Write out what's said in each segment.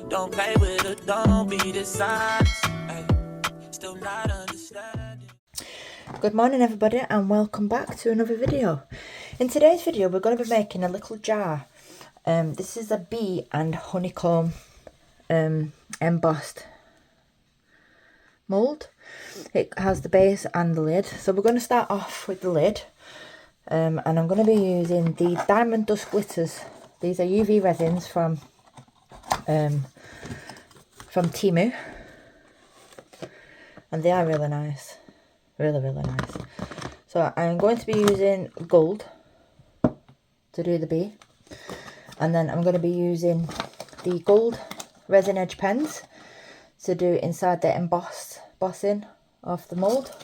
Don't play with it, don't be dishonest. Still not understanding. Good morning everybody and welcome back to another video. In today's video we're going to be making a little jar. This is a bee and honeycomb embossed mould. It has the base and the lid. So we're going to start off with the lid. And I'm going to be using the Diamond Dust Glitters. These are UV resins from Temu, and they are really nice, really nice. So I'm going to be using gold to do the bee, and then I'm going to be using the gold resin edge pens to do inside the embossing of the mould,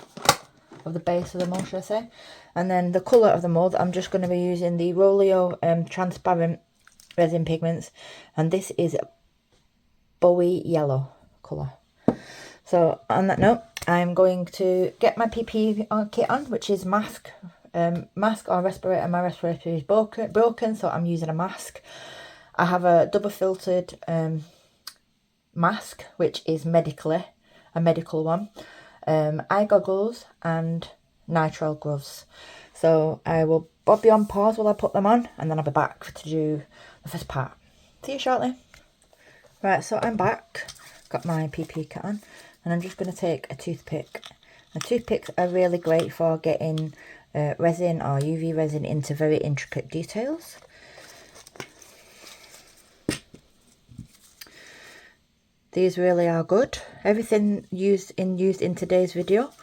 of the base of the mould, should I say. And then the colour of the mould, I'm just going to be using the Rolio transparent resin pigments, and this is Bowie yellow colour. So on that note, I'm going to get my PPE kit on, which is mask or respirator. My respirator is broken, so I'm using a mask. I have a double filtered mask, which is a medical one, eye goggles and nitrile gloves. So I will be on pause while I put them on, and then I'll be back to do the first part. See you shortly. Right, so I'm back, got my PPE kit on, and I'm just going to take a toothpick. Now, toothpicks are really great for getting resin or UV resin into very intricate details. These really are good. Everything used in today's video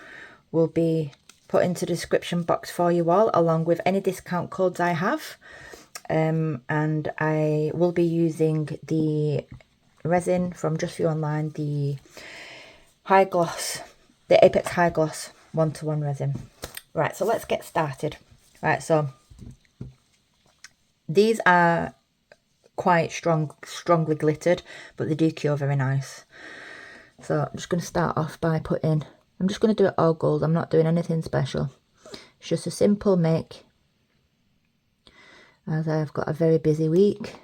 will be put into the description box for you all, along with any discount codes I have. And I will be using the resin from Just For You Online, the high gloss, the Apex High Gloss 1:1 resin. Right, so let's get started. Right, so these are quite strongly glittered, but they do cure very nice. So I'm just going to start off by I'm just going to do it all gold. I'm not doing anything special. It's just a simple make, as I've got a very busy week.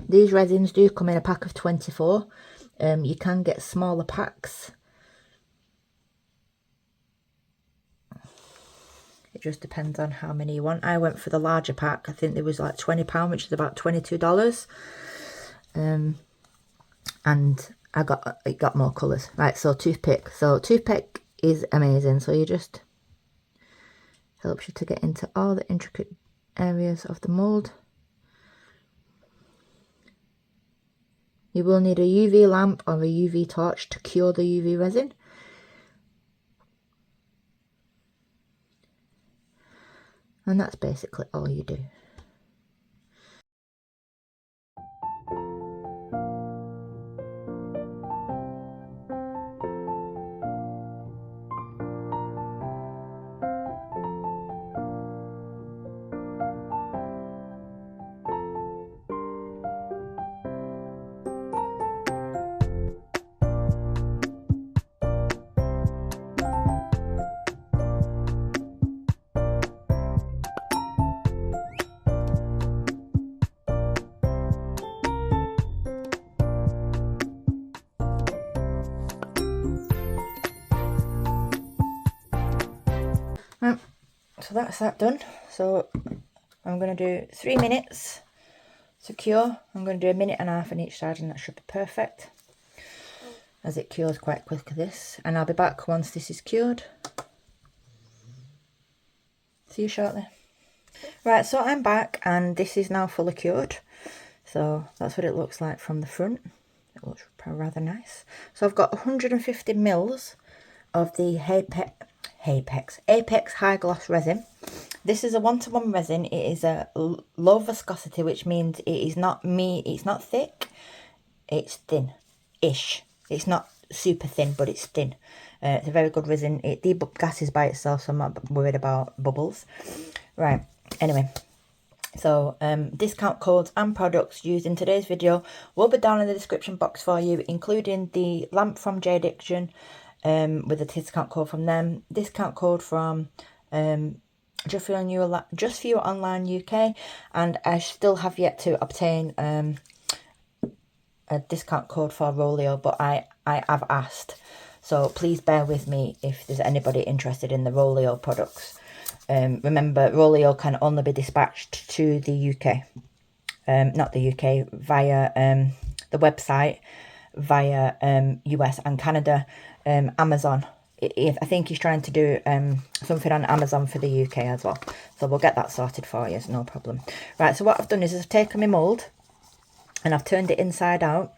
These resins do come in a pack of 24. You can get smaller packs. It just depends on how many you want. I went for the larger pack. I think there was like £20, which is about $22. And it got more colours. Right, so toothpick. So toothpick is amazing. So you just helps you to get into all the intricate areas of the mould. You will need a UV lamp or a UV torch to cure the UV resin. And that's basically all you do. So that's that done. So I'm going to do 3 minutes to cure. I'm going to do 1.5 minutes on each side, and that should be perfect, as it cures quite quickly, this. And I'll be back once this is cured. See you shortly. Right, so I'm back, and this is now fully cured. So that's what it looks like from the front. It looks rather nice. So I've got 150 mils of the Apex High Gloss resin. This is a 1:1 resin. It is a low viscosity, which means it is not it's not thick, it's thin-ish. It's not super thin, but it's thin. It's a very good resin. It degasses by itself, so I'm not worried about bubbles. Right, anyway, so discount codes and products used in today's video will be down in the description box for you, including the lamp from J Diction, with a discount code from them, discount code from Just For You Online UK, and I still have yet to obtain a discount code for Rolio, but I have asked, so please bear with me if there's anybody interested in the Rolio products. Remember, Rolio can only be dispatched to the UK, not the UK, via the website, via US and Canada, Amazon. I think he's trying to do something on Amazon for the UK as well, so we'll get that sorted for you, no problem. Right, so what I've done is I've taken my mould and I've turned it inside out,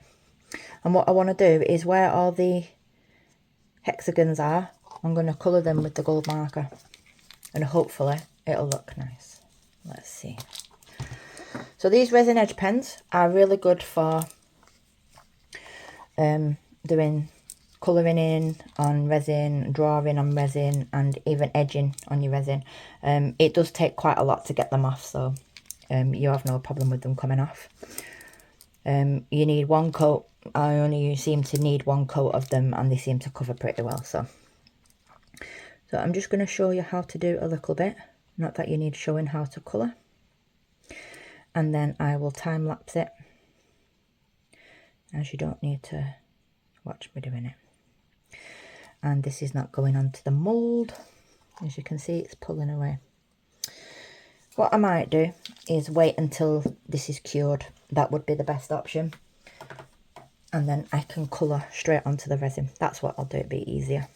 and what I want to do is where all the hexagons are, I'm going to colour them with the gold marker, and hopefully it'll look nice. Let's see. So these resin edge pens are really good for doing colouring in on resin, drawing on resin, and even edging on your resin. It does take quite a lot to get them off, so you have no problem with them coming off. You need one coat. I only seem to need one coat of them, and they seem to cover pretty well. So I'm just going to show you how to do a little bit. Not that you need showing how to colour. And then I will time lapse it, as you don't need to watch me doing it. And this is not going onto the mould. As you can see, it's pulling away. What I might do is wait until this is cured. That would be the best option. And then I can colour straight onto the resin. That's what I'll do, it'd be easier.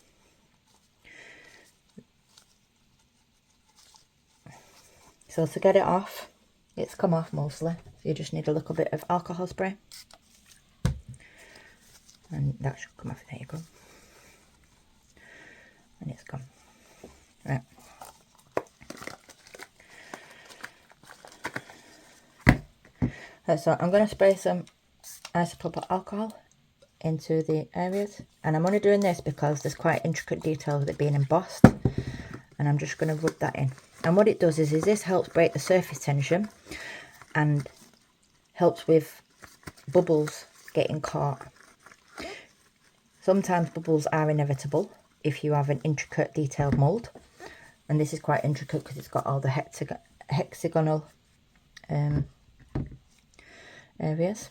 So to get it off, it's come off mostly. You just need a little bit of alcohol spray. And that should come off, there you go. And it's gone. Right. So I'm going to spray some isopropyl alcohol into the areas, and I'm only doing this because there's quite intricate detail with it being embossed, and I'm just going to rub that in. And what it does is this helps break the surface tension and helps with bubbles getting caught. Sometimes bubbles are inevitable if you have an intricate detailed mould, and this is quite intricate because it's got all the hexagonal areas.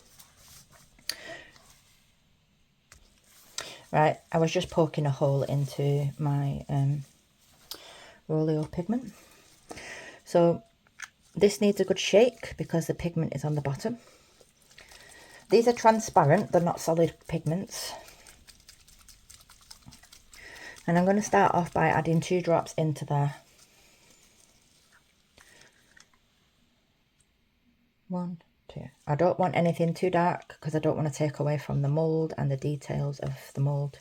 Right, I was just poking a hole into my Rolio pigment. So this needs a good shake because the pigment is on the bottom. These are transparent, they're not solid pigments. And I'm going to start off by adding 2 drops into there. 1, 2. I don't want anything too dark because I don't want to take away from the mould and the details of the mould.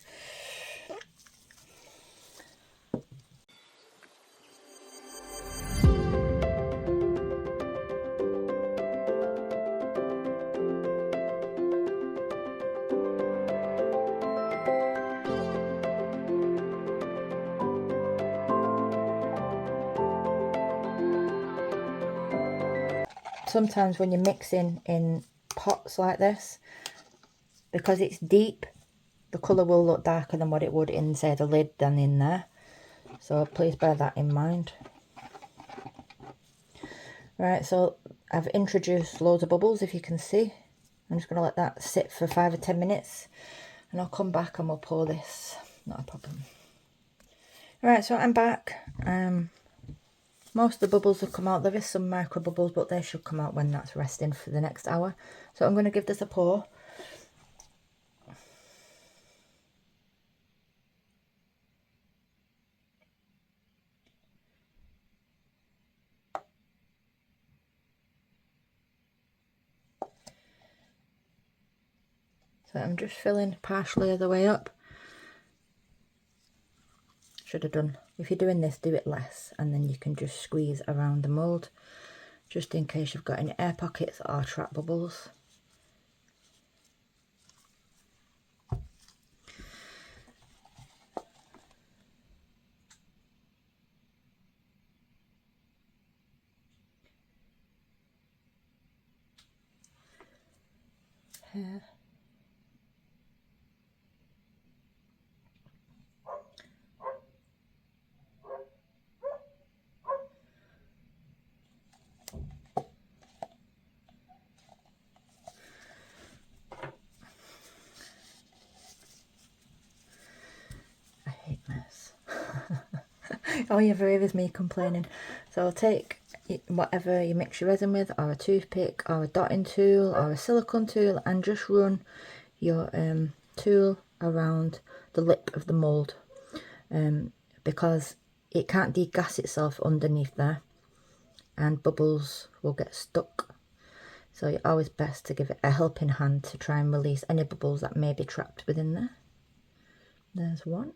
Sometimes when you're mixing in pots like this, because it's deep, the colour will look darker than what it would in, say, the lid than in there. So please bear that in mind. Right, so I've introduced loads of bubbles, if you can see. I'm just going to let that sit for 5 or 10 minutes, and I'll come back and we'll pour this. Not a problem. Right, so I'm back. Most of the bubbles have come out. There is some micro bubbles, but they should come out when that's resting for the next hour. So I'm going to give this a pour. So I'm just filling partially of the way up. Should have done, if you're doing this, do it less, and then you can just squeeze around the mould, just in case you've got any air pockets or trap bubbles. Here. hate mess. All you ever hear is me complaining. So I'll take whatever you mix your resin with, or a toothpick, or a dotting tool, or a silicone tool, and just run your tool around the lip of the mould, because it can't degas itself underneath there and bubbles will get stuck. So it's always best to give it a helping hand to try and release any bubbles that may be trapped within there. There's one.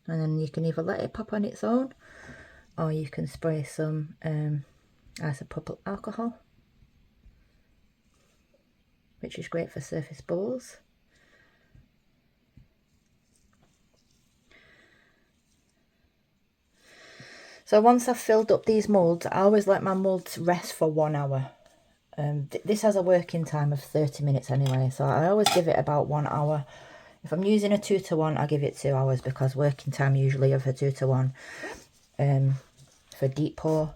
And then you can either let it pop on its own, or you can spray some isopropyl alcohol, which is great for surface bubbles. So once I've filled up these moulds, I always let my moulds rest for 1 hour. This has a working time of 30 minutes anyway, so I always give it about 1 hour. If I'm using a 2 to 1, I give it 2 hours, because working time usually of a 2 to 1 for deep pour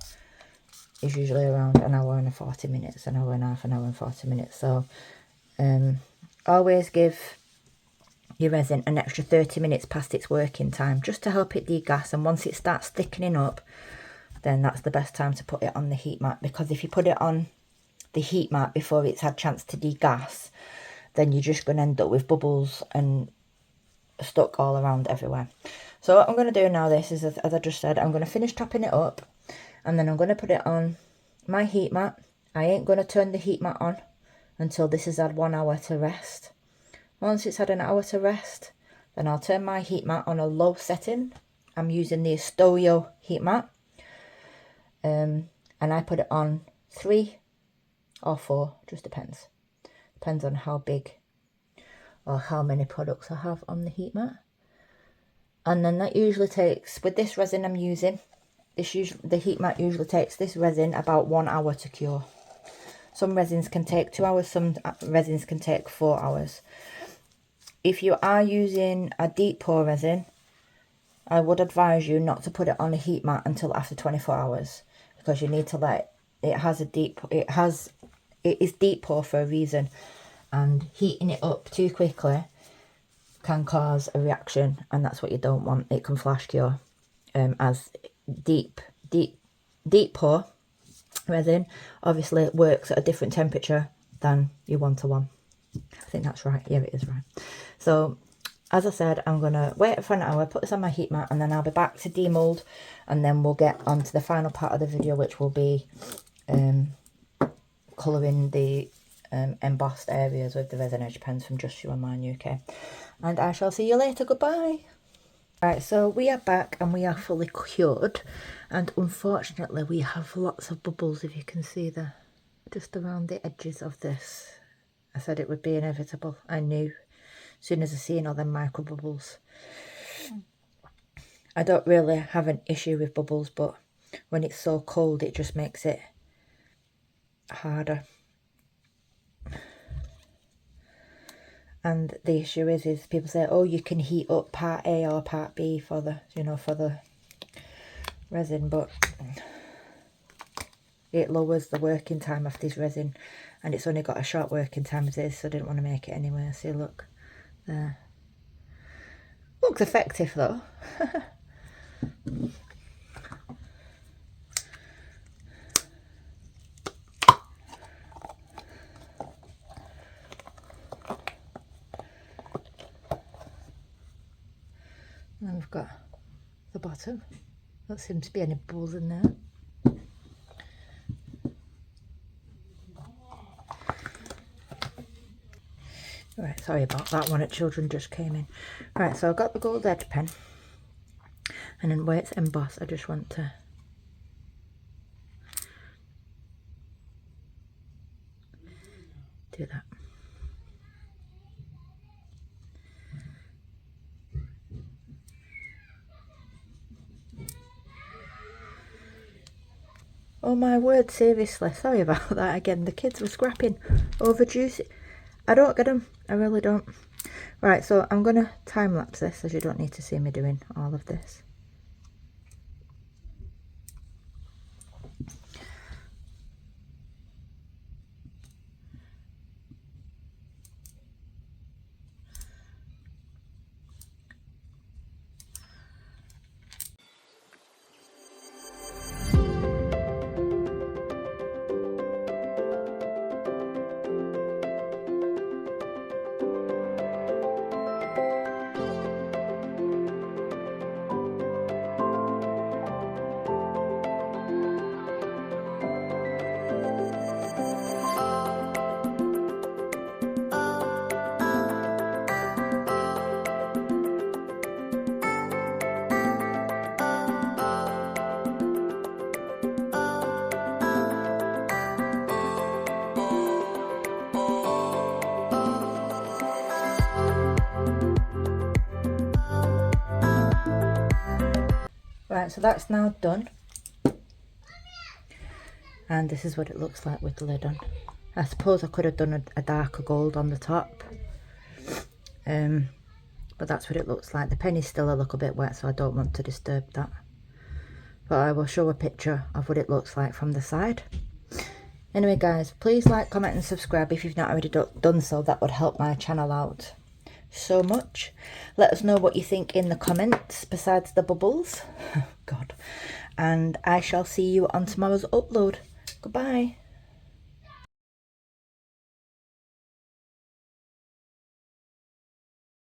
is usually around 1 hour and 40 minutes, 1 hour and a half, 1 hour and 40 minutes. So always give your resin an extra 30 minutes past its working time, just to help it degas. And once it starts thickening up, then that's the best time to put it on the heat mat, because if you put it on the heat mat before it's had a chance to degas, then you're just going to end up with bubbles and stuck all around everywhere. So what I'm going to do now, this is, as I just said, I'm going to finish topping it up, and then I'm going to put it on my heat mat. I ain't going to turn the heat mat on until this has had 1 hour to rest. Once it's had an hour to rest, then I'll turn my heat mat on a low setting. I'm using the Astorio heat mat, and I put it on 3 or 4, just depends on how big or how many products I have on the heat mat. And then that usually takes, with this resin I'm using, the heat mat usually takes this resin about 1 hour to cure. Some resins can take 2 hours, some resins can take 4 hours. If you are using a deep pour resin, I would advise you not to put it on a heat mat until after 24 hours, because you need to let it is deep pour for a reason, and heating it up too quickly can cause a reaction, and that's what you don't want. It can flash cure, as deep pour resin obviously works at a different temperature than your 1 to 1. I think that's right. Yeah, it is right. So as I said, I'm going to wait for an hour, put this on my heat mat, and then I'll be back to demold, and then we'll get on to the final part of the video, which will be colouring the embossed areas with the resin edge pens from Just You and Mine UK. And I shall see you later. Goodbye. Right, so we are back and we are fully cured, and unfortunately we have lots of bubbles, if you can see there, just around the edges of this. I said it would be inevitable. I knew as soon as I seen all them microbubbles. I don't really have an issue with bubbles, but when it's so cold it just makes it harder. And the issue is people say, oh, you can heat up part A or part B for the, for the resin, but it lowers the working time of this resin, and it's only got a short working time as is, so I didn't want to make it anyway. See, look there. Looks effective though. And we've got the bottom. Don't seem to be any bubbles in there. Right, sorry about that one, children just came in. Right, so I've got the gold edge pen, and then where it's embossed, I just want to do that. Oh my word, seriously, sorry about that again. The kids were scrapping over juice. I don't get them, I really don't. Right, so I'm going to time lapse this, as you don't need to see me doing all of this. Right, so that's now done. And this is what it looks like with the lid on. I suppose I could have done a darker gold on the top. But that's what it looks like. The penny's still a little bit wet, so I don't want to disturb that. But I will show a picture of what it looks like from the side. Anyway guys, please like, comment and subscribe if you've not already done so. That would help my channel out so much. Let us know what you think in the comments besides the bubbles. God. And I shall see you on tomorrow's upload. Goodbye.